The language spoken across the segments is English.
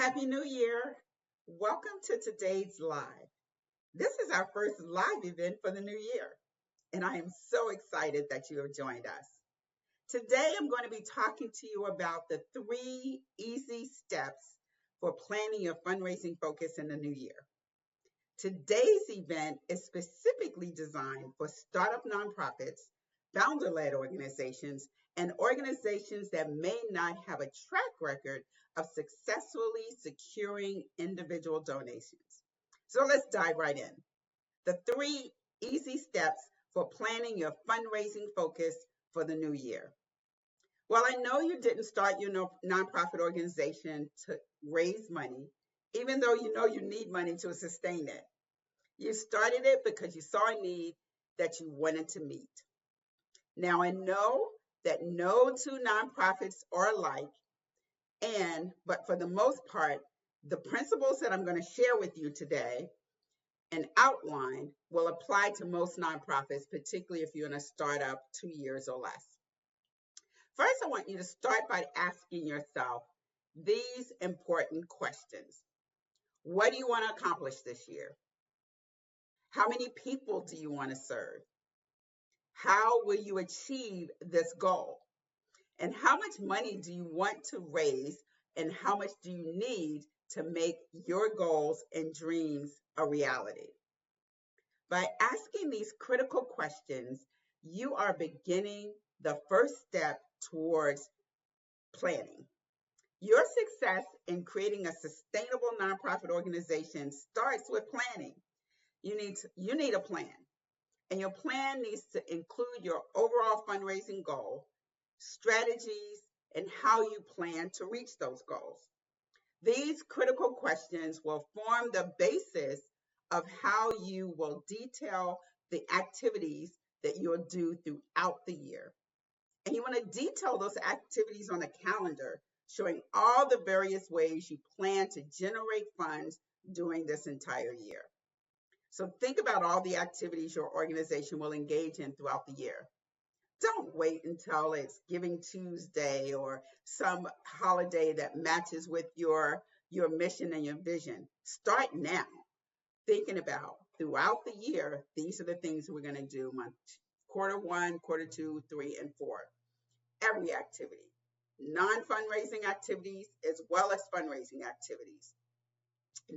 Happy New Year. Welcome to today's live. This is our first live event for the new year, and I am so excited that you have joined us. Today, I'm going to be talking to you about the 3 easy steps for planning your fundraising focus in the new year. Today's event is specifically designed for startup nonprofits, founder led organizations, and organizations that may not have a track record of successfully securing individual donations. So let's dive right in. The 3 easy steps for planning your fundraising focus for the new year. Well, I know you didn't start your nonprofit organization to raise money, even though you know you need money to sustain it. You started it because you saw a need that you wanted to meet. Now, I know that no two nonprofits are alike, but for the most part, the principles that I'm going to share with you today and outline will apply to most nonprofits, particularly if you're in a startup 2 years or less. First, I want you to start by asking yourself these important questions. What do you want to accomplish this year? How many people do you want to serve? How will you achieve this goal? And how much money do you want to raise? And how much do you need to make your goals and dreams a reality? By asking these critical questions, you are beginning the first step towards planning. Your success in creating a sustainable nonprofit organization starts with planning. You need a plan, and your plan needs to include your overall fundraising goal, strategies, and how you plan to reach those goals. These critical questions will form the basis of how you will detail the activities that you'll do throughout the year. And you want to detail those activities on a calendar, showing all the various ways you plan to generate funds during this entire year. So think about all the activities your organization will engage in throughout the year. Don't wait until it's Giving Tuesday or some holiday that matches with your mission and your vision. Start now thinking about throughout the year, these are the things we're going to do quarter 1, quarter 2, 3, and 4. Every activity, non-fundraising activities as well as fundraising activities.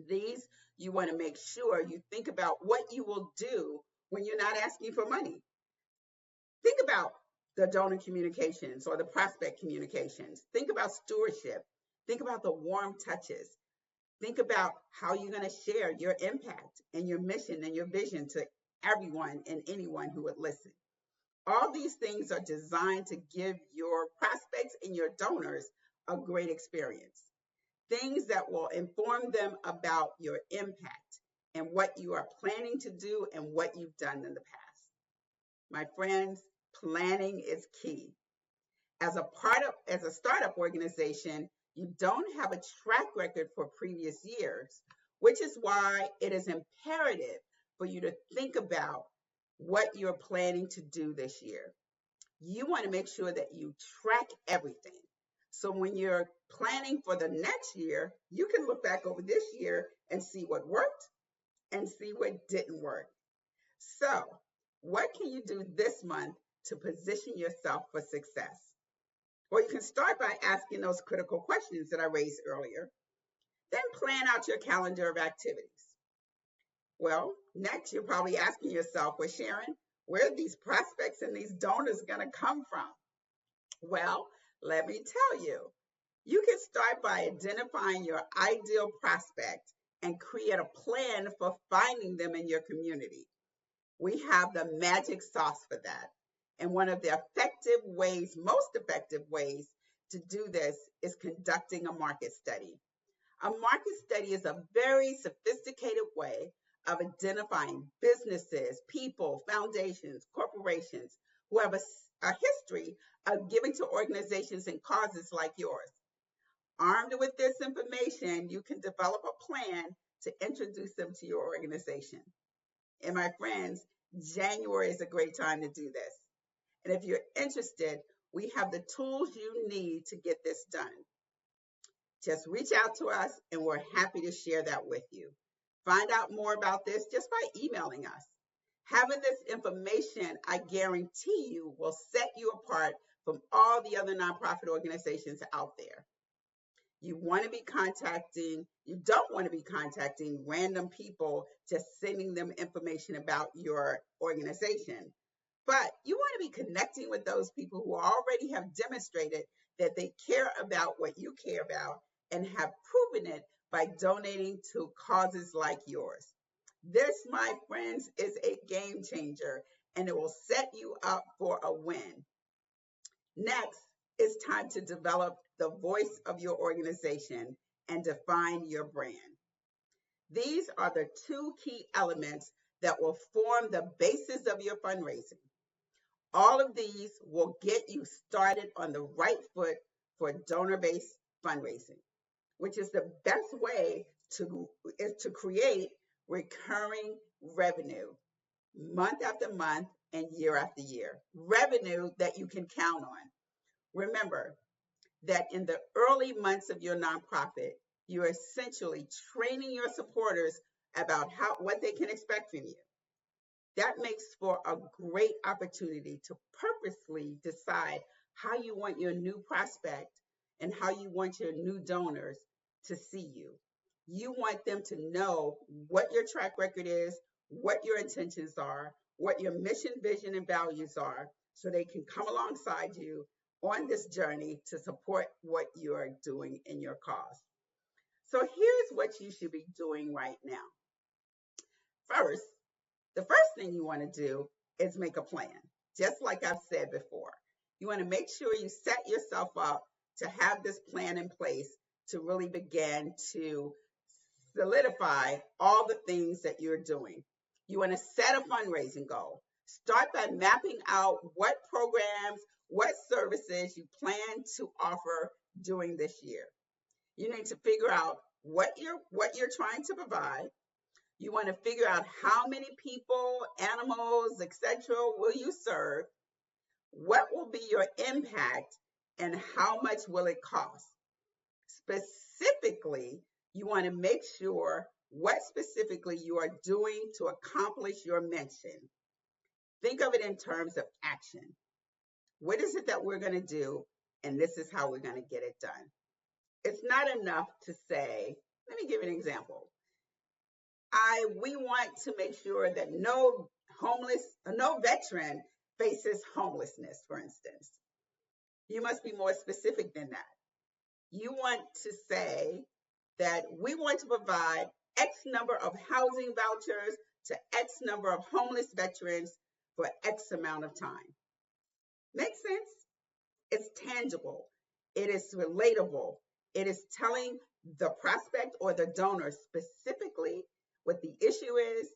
These, you want to make sure you think about what you will do when you're not asking for money. Think about the donor communications or the prospect communications. Think about stewardship. Think about the warm touches. Think about how you're going to share your impact and your mission and your vision to everyone and anyone who would listen. All these things are designed to give your prospects and your donors a great experience. Things that will inform them about your impact and what you are planning to do and what you've done in the past. My friends, planning is key. As a startup organization, you don't have a track record for previous years, which is why it is imperative for you to think about what you're planning to do this year. You want to make sure that you track everything. So when you're planning for the next year, you can look back over this year and see what worked and see what didn't work. So, what can you do this month to position yourself for success? Well, you can start by asking those critical questions that I raised earlier. Then plan out your calendar of activities. Well, next you're probably asking yourself, well, Sharon, where are these prospects and these donors going to come from? Well, let me tell you. You can start by identifying your ideal prospect and create a plan for finding them in your community. We have the magic sauce for that. And one of the most effective ways to do this is conducting a market study. A market study is a very sophisticated way of identifying businesses, people, foundations, corporations who have a history of giving to organizations and causes like yours. Armed with this information, you can develop a plan to introduce them to your organization. And my friends, January is a great time to do this. And if you're interested, we have the tools you need to get this done. Just reach out to us and we're happy to share that with you. Find out more about this just by emailing us. Having this information, I guarantee you, will set you apart from all the other nonprofit organizations out there. You don't want to be contacting random people just sending them information about your organization. But you want to be connecting with those people who already have demonstrated that they care about what you care about and have proven it by donating to causes like yours. This, my friends, is a game changer and it will set you up for a win. Next, it's time to develop the voice of your organization and define your brand. These are the two key elements that will form the basis of your fundraising. All of these will get you started on the right foot for donor-based fundraising, which is the best way to create recurring revenue month after month and year after year. Revenue that you can count on. Remember that in the early months of your nonprofit, you're essentially training your supporters about what they can expect from you. That makes for a great opportunity to purposely decide how you want your new prospect and how you want your new donors to see you. You want them to know what your track record is, what your intentions are, what your mission, vision, and values are, so they can come alongside you on this journey to support what you're doing in your cause. So here's what you should be doing right now. First, the first thing you want to do is make a plan, just like I've said before. You want to make sure you set yourself up to have this plan in place to really begin to solidify all the things that you're doing. You want to set a fundraising goal. Start by mapping out what programs, what services you plan to offer during this year. You need to figure out what you're trying to provide. You want to figure out how many people, animals, etc. will you serve, what will be your impact, and how much will it cost. Specifically, you want to make sure what specifically you are doing to accomplish your mission. Think of it in terms of action. What is it that we're going to do, and this is how we're going to get it done. It's not enough to say, let me give you an example. We want to make sure that no veteran faces homelessness, for instance. You must be more specific than that. You want to say that we want to provide X number of housing vouchers to X number of homeless veterans for X amount of time. Make sense? It's tangible. It is relatable. It is telling the prospect or the donor specifically what the issue is,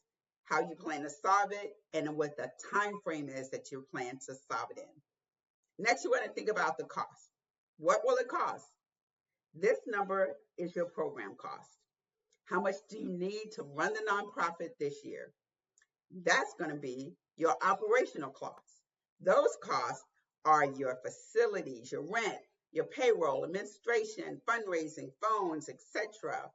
how you plan to solve it, and what the time frame is that you plan to solve it in. Next, you want to think about the cost. What will it cost? This number is your program cost. How much do you need to run the nonprofit this year? That's going to be your operational costs. Those costs are your facilities, your rent, your payroll, administration, fundraising, phones, etc.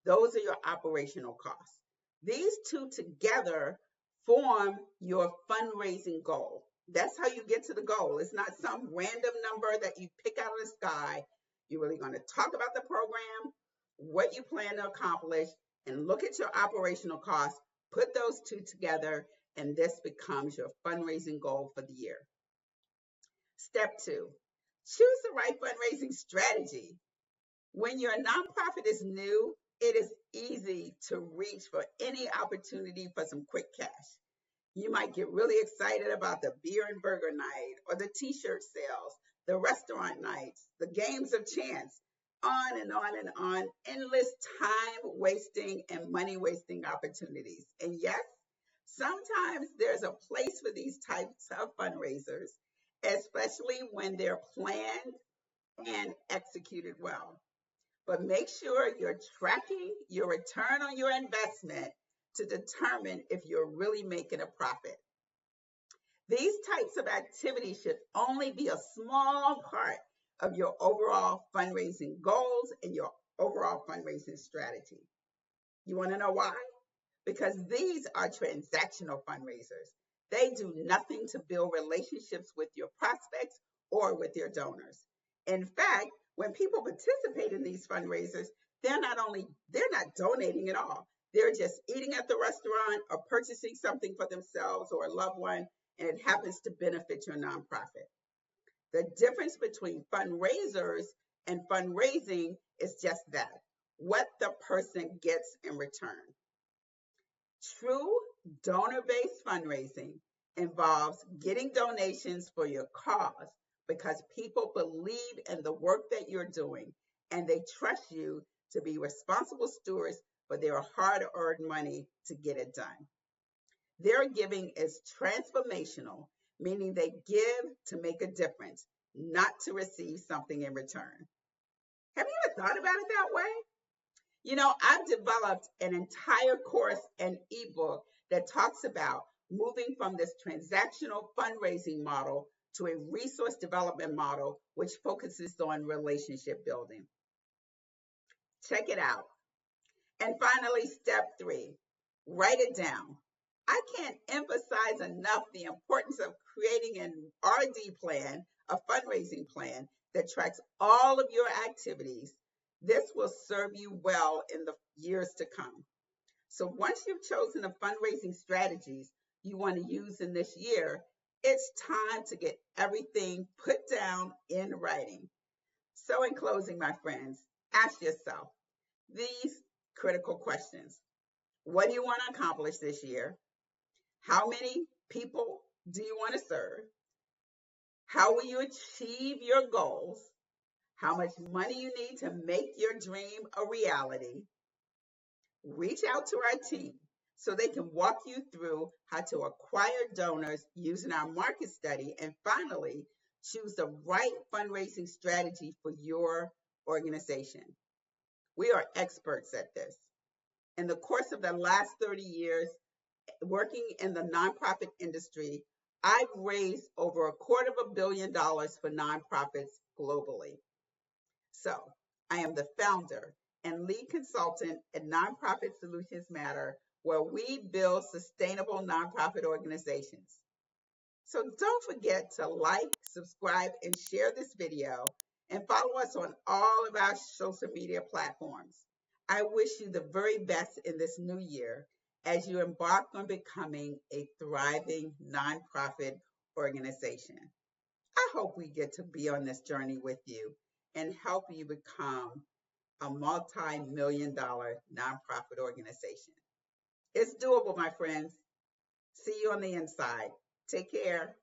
Those are your operational costs. These two together form your fundraising goal. That's how you get to the goal. It's not some random number that you pick out of the sky. You're really going to talk about the program, what you plan to accomplish, and look at your operational costs, put those two together, and this becomes your fundraising goal for the year. Step 2, choose the right fundraising strategy. When your nonprofit is new, it is easy to reach for any opportunity for some quick cash. You might get really excited about the beer and burger night or the t-shirt sales, the restaurant nights, the games of chance, on and on and on, endless time wasting and money wasting opportunities. And yes, sometimes there's a place for these types of fundraisers, especially when they're planned and executed well. But make sure you're tracking your return on your investment to determine if you're really making a profit. These types of activities should only be a small part of your overall fundraising goals and your overall fundraising strategy. You want to know why? Because these are transactional fundraisers. They do nothing to build relationships with your prospects or with your donors. In fact, when people participate in these fundraisers, they're not donating at all. They're just eating at the restaurant or purchasing something for themselves or a loved one, and it happens to benefit your nonprofit. The difference between fundraisers and fundraising is just that, what the person gets in return. True donor-based fundraising involves getting donations for your cause because people believe in the work that you're doing and they trust you to be responsible stewards for their hard-earned money to get it done. Their giving is transformational, meaning they give to make a difference, not to receive something in return. Have you ever thought about it that way? I've developed an entire course and ebook that talks about moving from this transactional fundraising model to a resource development model, which focuses on relationship building. Check it out. And finally, step 3, write it down. I can't emphasize enough the importance of creating an RD plan, a fundraising plan that tracks all of your activities. This will serve you well in the years to come. So once you've chosen the fundraising strategies you want to use in this year, it's time to get everything put down in writing. So in closing, my friends, ask yourself these critical questions. What do you want to accomplish this year? How many people do you want to serve? How will you achieve your goals? How much money you need to make your dream a reality? Reach out to our team so they can walk you through how to acquire donors using our market study. And finally, choose the right fundraising strategy for your organization. We are experts at this. In the course of the last 30 years, working in the nonprofit industry, I've raised over $250 million for nonprofits globally. So I am the founder and lead consultant at Nonprofit Solutions Matter, where we build sustainable nonprofit organizations. So don't forget to like, subscribe, and share this video, and follow us on all of our social media platforms. I wish you the very best in this new year as you embark on becoming a thriving nonprofit organization. I hope we get to be on this journey with you and help you become a multi-million-dollar nonprofit organization. It's doable, my friends. See you on the inside. Take care.